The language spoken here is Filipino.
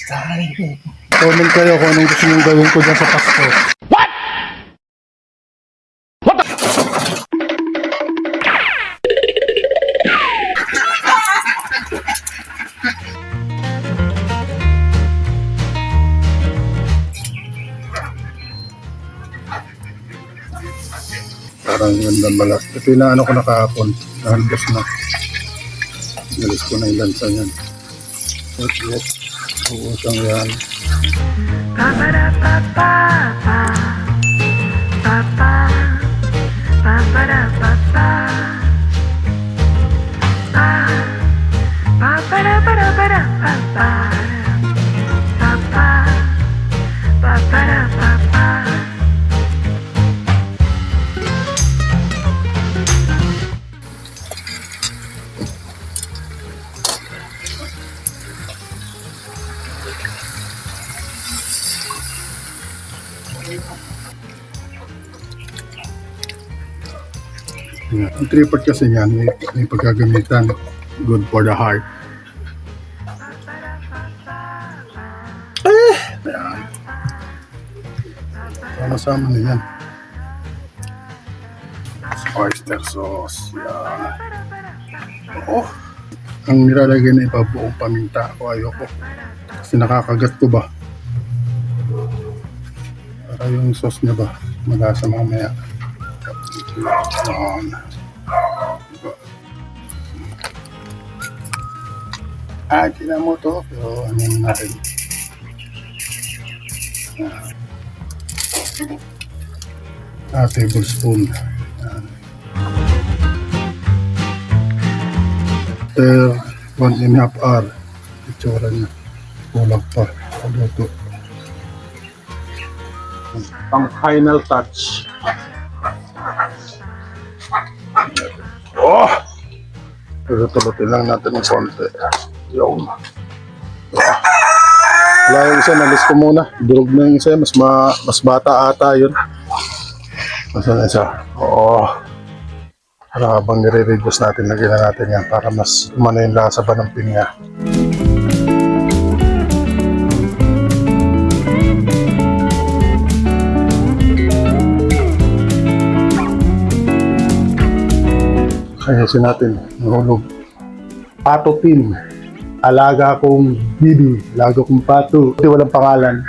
Comment kayo kung anong gusto niyong gawin ko dyan sa Pasko. Parang ganda balat. Ito yung ano ko na kahapon. Nahalbas na. Nalis ko na yung lansa niyan. Yes. Uusang yan. Ang tripod kasi niyan, may pagkagamitan. Good for the heart. Ayan. Sama-sama na yan. Oyster sauce. Yan. Oh, ang nilalagay na iba buong paminta. O ayoko. Kasi nakakagat ko ba. Para yung sauce niya ba, malasa mamaya. Yan. Tignan mo to. Pero ano natin. Tablespoon. Yan. After 1.5 hour, itsura niya. Kulang pa. Pagluto. Pang final touch. Oh! Tulutin lang natin ng konti. Yun. Wala yung isa, nalis ko muna. Durog na yung isa, mas bata ata yun. Masan na isa? Oo. Para habang nire-reduce natin, lagyan na natin yan para mas umano yung lasa ba ng pinya. Kayasin natin, nahulog. Pato team. Alaga kong bibi, alaga kong pato. Walang pangalan.